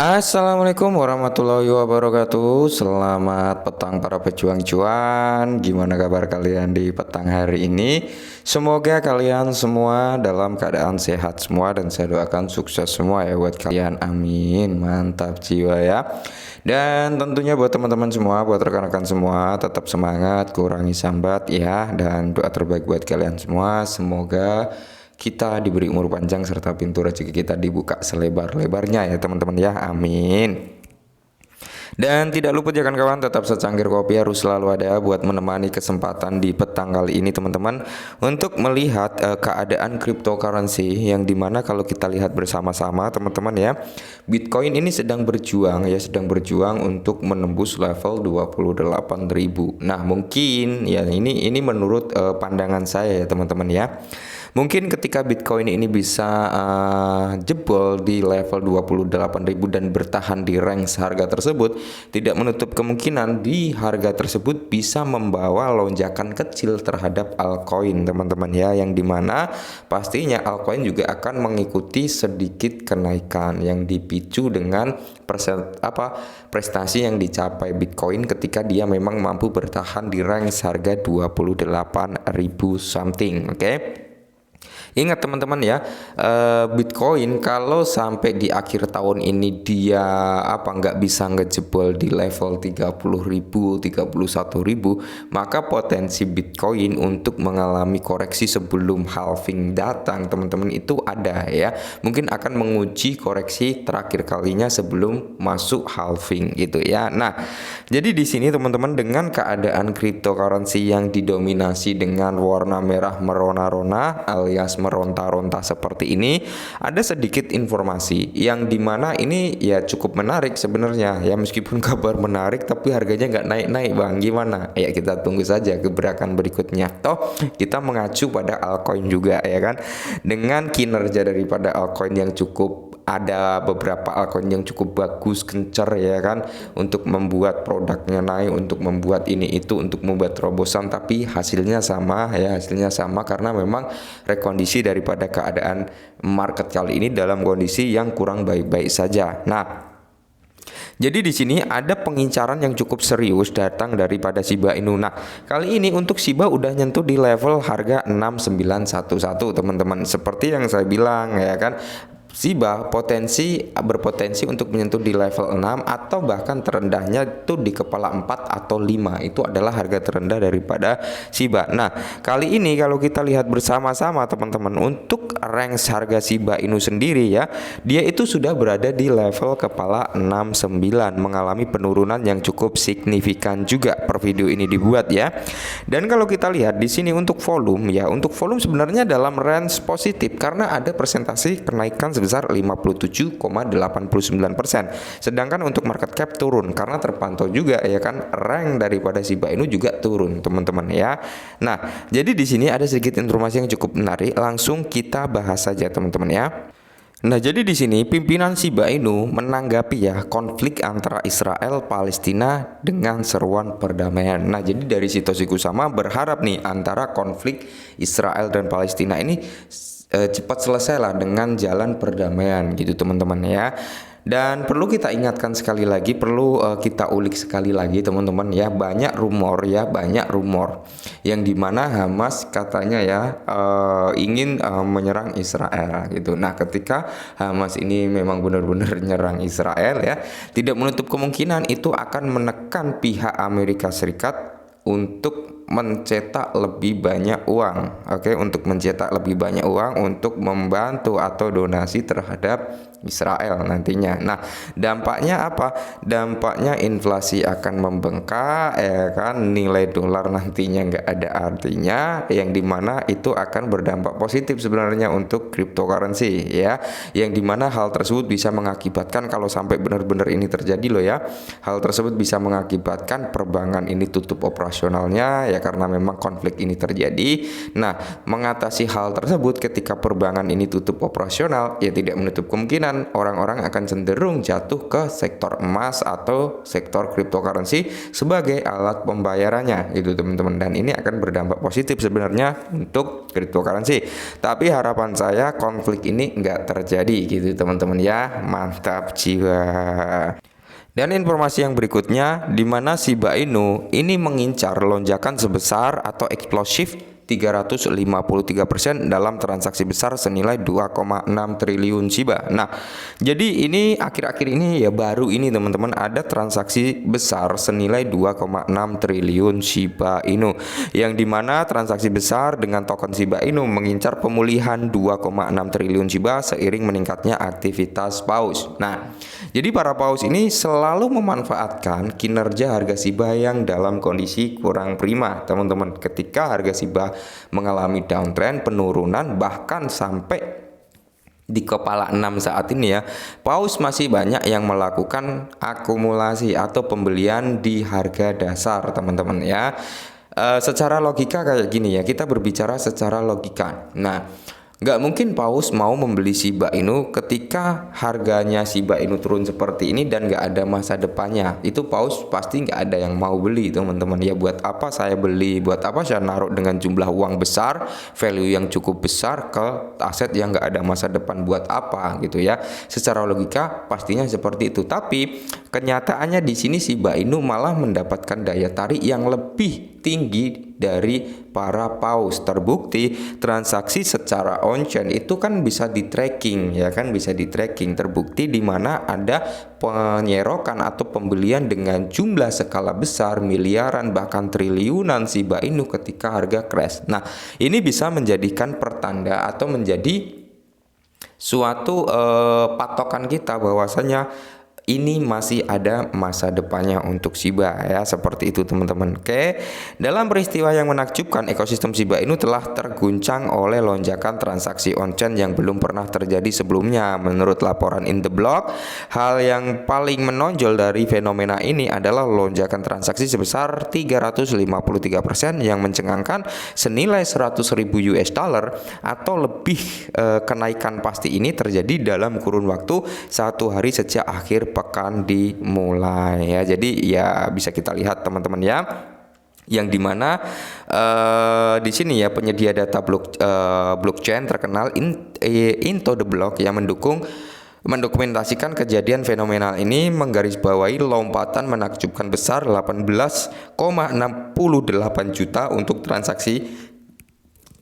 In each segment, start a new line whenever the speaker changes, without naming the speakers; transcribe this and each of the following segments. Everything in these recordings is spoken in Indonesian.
Assalamualaikum warahmatullahi wabarakatuh. Selamat petang para pejuang cuan. Gimana kabar kalian di petang hari ini? Semoga kalian semua dalam keadaan sehat semua dan saya doakan sukses semua ya buat kalian. Amin. Mantap jiwa ya. Dan tentunya buat teman-teman semua, buat rekan-rekan semua, tetap semangat, kurangi sambat ya, dan doa terbaik buat kalian semua. Semoga kita diberi umur panjang serta pintu rezeki kita dibuka selebar-lebarnya ya teman-teman ya, amin. Dan tidak lupa jangan kawan, tetap secangkir kopi harus selalu ada buat menemani kesempatan di petang kali ini teman-teman, untuk melihat keadaan cryptocurrency yang dimana kalau kita lihat bersama-sama teman-teman ya, Bitcoin ini sedang berjuang ya, sedang berjuang untuk menembus level 28.000. Nah mungkin ya ini menurut pandangan saya ya teman-teman ya. Mungkin ketika Bitcoin ini bisa jebol di level 28.000 dan bertahan di range harga tersebut, tidak menutup kemungkinan di harga tersebut bisa membawa lonjakan kecil terhadap altcoin teman-teman ya, yang dimana pastinya altcoin juga akan mengikuti sedikit kenaikan yang dipicu dengan prestasi yang dicapai Bitcoin ketika dia memang mampu bertahan di range harga 28.000 something, oke? Ingat teman-teman ya, Bitcoin kalau sampai di akhir tahun ini dia nggak bisa ngejebol di level 30.000, 31.000, maka potensi Bitcoin untuk mengalami koreksi sebelum halving datang teman-teman itu ada ya. Mungkin akan menguji koreksi terakhir kalinya sebelum masuk halving gitu ya. Nah, jadi di sini teman-teman, dengan keadaan cryptocurrency yang didominasi dengan warna merah merona-rona alias meronta-ronta seperti ini, ada sedikit informasi yang dimana ini ya cukup menarik sebenarnya ya, meskipun kabar menarik tapi harganya nggak naik-naik bang, gimana ya, kita tunggu saja gebrakan berikutnya. Toh kita mengacu pada altcoin juga ya kan, dengan kinerja daripada altcoin yang cukup, ada beberapa altcoin yang cukup bagus, gencar ya kan, untuk membuat produknya naik, untuk membuat ini itu, untuk membuat terobosan, tapi hasilnya sama ya, hasilnya sama karena memang rekondisi daripada keadaan market kali ini dalam kondisi yang kurang baik-baik saja. Nah, jadi di sini ada pengincaran yang cukup serius datang daripada Shiba Inu. Nah, kali ini untuk Shiba udah nyentuh di level harga 6911 teman-teman. Seperti yang saya bilang ya kan, Shiba berpotensi untuk menyentuh di level 6 atau bahkan terendahnya itu di kepala 4 atau 5. Itu adalah harga terendah daripada Shiba. Nah, kali ini kalau kita lihat bersama-sama teman-teman, untuk range harga Shiba Inu sendiri ya, dia itu sudah berada di level kepala 69, mengalami penurunan yang cukup signifikan juga per video ini dibuat ya. Dan kalau kita lihat di sini untuk volume ya, untuk volume sebenarnya dalam range positif karena ada presentasi kenaikan sebesar 57,89%. Sedangkan untuk market cap turun karena terpantau juga ya kan, rank daripada Shiba Inu juga turun teman-teman ya. Nah, jadi di sini ada sedikit informasi yang cukup menarik, langsung kita bahas saja teman-teman ya. Nah, jadi di sini pimpinan Shiba Inu menanggapi ya konflik antara Israel Palestina dengan seruan perdamaian. Nah, jadi dari Satoshi Kusama berharap nih antara konflik Israel dan Palestina ini cepat selesai lah dengan jalan perdamaian gitu teman-teman ya. Dan perlu kita ingatkan sekali lagi, perlu kita ulik sekali lagi teman-teman ya, banyak rumor yang dimana Hamas katanya ya ingin menyerang Israel gitu. Nah, ketika Hamas ini memang benar-benar nyerang Israel ya, tidak menutup kemungkinan itu akan menekan pihak Amerika Serikat untuk mencetak lebih banyak uang, oke, untuk mencetak lebih banyak uang untuk membantu atau donasi terhadap Israel nantinya. Nah, dampaknya apa? Dampaknya inflasi akan membengkak ya kan, nilai dolar nantinya nggak ada artinya, yang dimana itu akan berdampak positif sebenarnya untuk cryptocurrency ya, yang dimana hal tersebut bisa mengakibatkan, kalau sampai benar-benar ini terjadi loh ya, hal tersebut bisa mengakibatkan perbankan ini tutup operasionalnya ya ya, karena memang konflik ini terjadi. Nah, mengatasi hal tersebut ketika perbankan ini tutup operasional, ya tidak menutup kemungkinan orang-orang akan cenderung jatuh ke sektor emas atau sektor cryptocurrency sebagai alat pembayarannya gitu teman-teman, dan ini akan berdampak positif sebenarnya untuk cryptocurrency. Tapi harapan saya konflik ini nggak terjadi gitu teman-teman ya. Mantap jiwa. Dan informasi yang berikutnya, di mana Shiba Inu ini mengincar lonjakan sebesar atau eksplosif 353% dalam transaksi besar senilai 2,6 triliun Shiba. Nah, jadi ini akhir-akhir ini ya, baru ini teman-teman, ada transaksi besar senilai 2,6 triliun Shiba Inu, yang dimana transaksi besar dengan token Shiba Inu mengincar pemulihan 2,6 triliun Shiba seiring meningkatnya aktivitas paus. Nah, jadi para paus ini selalu memanfaatkan kinerja harga Shiba yang dalam kondisi kurang prima teman-teman. Ketika harga Shiba mengalami downtrend, penurunan, bahkan sampai di kepala 6 saat ini ya, paus masih banyak yang melakukan akumulasi atau pembelian di harga dasar teman-teman ya. Secara logika kayak gini ya, kita berbicara secara logika. Nah, nggak mungkin paus mau membeli Shiba Inu ketika harganya Shiba Inu turun seperti ini dan nggak ada masa depannya. Itu paus pasti nggak ada yang mau beli teman-teman ya. Buat apa saya beli, buat apa saya naruh dengan jumlah uang besar, value yang cukup besar ke aset yang nggak ada masa depan, buat apa gitu ya. Secara logika pastinya seperti itu. Tapi kenyataannya di sini Shiba Inu malah mendapatkan daya tarik yang lebih tinggi dari para paus. Terbukti transaksi secara on-chain itu kan bisa di tracking ya kan, bisa di tracking. Terbukti di mana ada penyerokan atau pembelian dengan jumlah skala besar, miliaran bahkan triliunan Shiba Inu ketika harga crash. Nah, ini bisa menjadikan pertanda atau menjadi suatu patokan kita bahwasanya ini masih ada masa depannya untuk Shiba ya, seperti itu teman-teman. Oke, dalam peristiwa yang menakjubkan, ekosistem Shiba Inu telah terguncang oleh lonjakan transaksi on-chain yang belum pernah terjadi sebelumnya. Menurut laporan In The Block, hal yang paling menonjol dari fenomena ini adalah lonjakan transaksi sebesar 353% yang mencengangkan senilai 100.000 US dollar atau lebih. Kenaikan pasti ini terjadi dalam kurun waktu 1 hari sejak akhir pekan dimulai ya. Jadi ya bisa kita lihat teman-teman ya, yang dimana di sini ya penyedia data blockchain terkenal Into The Block yang mendokumentasikan kejadian fenomenal ini, menggarisbawahi lompatan menakjubkan besar 18,68 juta untuk transaksi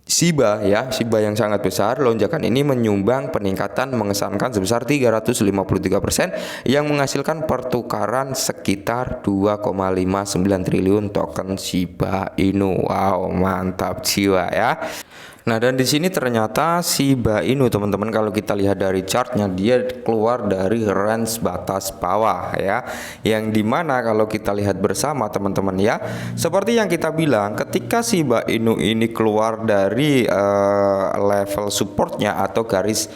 Shiba ya, Shiba yang sangat besar. Lonjakan ini menyumbang peningkatan mengesankan sebesar 353% yang menghasilkan pertukaran sekitar 2,59 triliun token Shiba Inu. Wow, mantap jiwa ya. Nah, dan di sini ternyata Shiba Inu teman-teman, kalau kita lihat dari chartnya, dia keluar dari range batas bawah ya, yang dimana kalau kita lihat bersama teman-teman ya, seperti yang kita bilang, ketika Shiba Inu ini keluar dari level supportnya atau garis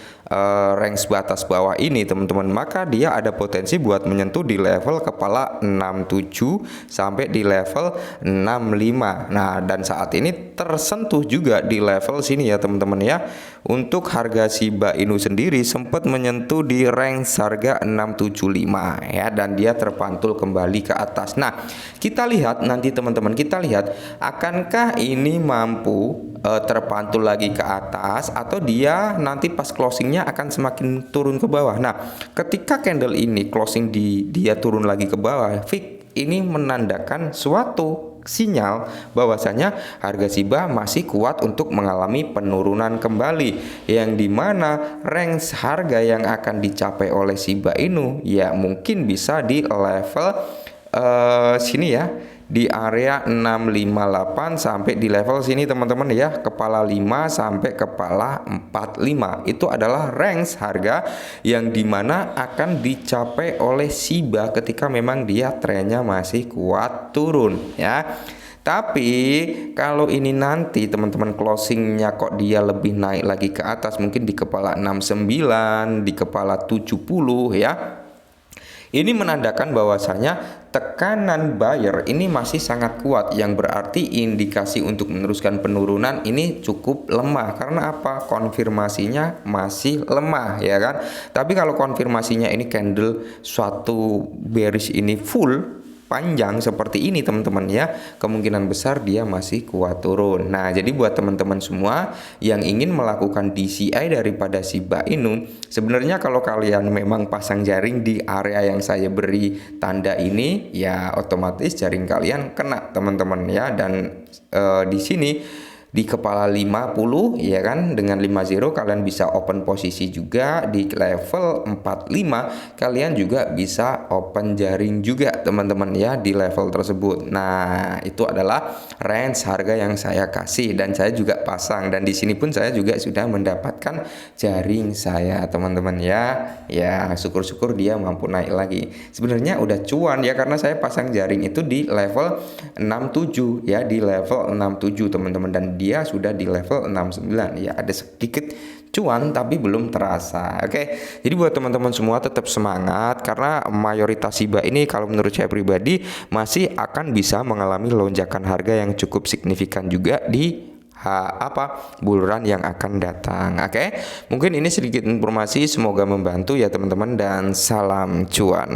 range batas bawah ini teman-teman, maka dia ada potensi buat menyentuh di level kepala 67 sampai di level 65. Nah, dan saat ini tersentuh juga di level sini ya teman-teman ya. Untuk harga Shiba Inu sendiri sempat menyentuh di range harga 675 ya, dan dia terpantul kembali ke atas. Nah, kita lihat nanti teman-teman, kita lihat akankah ini mampu terpantul lagi ke atas, atau dia nanti pas closingnya akan semakin turun ke bawah. Nah, ketika candle ini closing dia turun lagi ke bawah, ini menandakan suatu sinyal bahwasanya harga Shiba masih kuat untuk mengalami penurunan kembali, yang dimana range harga yang akan dicapai oleh Shiba Inu ya mungkin bisa di level sini ya, di area 658 sampai di level sini teman-teman ya, kepala 5 sampai kepala 45. Itu adalah range harga yang dimana akan dicapai oleh Shiba ketika memang dia trennya masih kuat turun ya. Tapi kalau ini nanti teman-teman closingnya kok dia lebih naik lagi ke atas, mungkin di kepala 69, di kepala 70 ya, Ini menandakan bahwasanya tekanan buyer ini masih sangat kuat, yang berarti indikasi untuk meneruskan penurunan ini cukup lemah. Karena apa? Konfirmasinya masih lemah, ya kan? Tapi kalau konfirmasinya ini candle suatu bearish ini full panjang seperti ini teman-teman ya, kemungkinan besar dia masih kuat turun. Nah, jadi buat teman-teman semua yang ingin melakukan DCI daripada Shiba Inu, sebenarnya kalau kalian memang pasang jaring di area yang saya beri tanda ini, ya otomatis jaring kalian kena teman-teman ya. Dan di sini di kepala 50 ya kan, dengan 50 kalian bisa open posisi juga. Di level 45 kalian juga bisa open jaring juga teman-teman ya di level tersebut. Nah, itu adalah range harga yang saya kasih dan saya juga pasang, dan di sini pun saya juga sudah mendapatkan jaring saya teman-teman ya. Ya, syukur-syukur dia mampu naik lagi. Sebenarnya udah cuan ya, karena saya pasang jaring itu di level 67 ya, di level 67 teman-teman, dan dia sudah di level 69 ya. Ada sedikit cuan tapi belum terasa. Oke. Jadi buat teman-teman semua tetap semangat, karena mayoritas Shiba ini kalau menurut saya pribadi masih akan bisa mengalami lonjakan harga yang cukup signifikan juga di bulan yang akan datang. Oke. Mungkin ini sedikit informasi, semoga membantu ya teman-teman, dan salam cuan.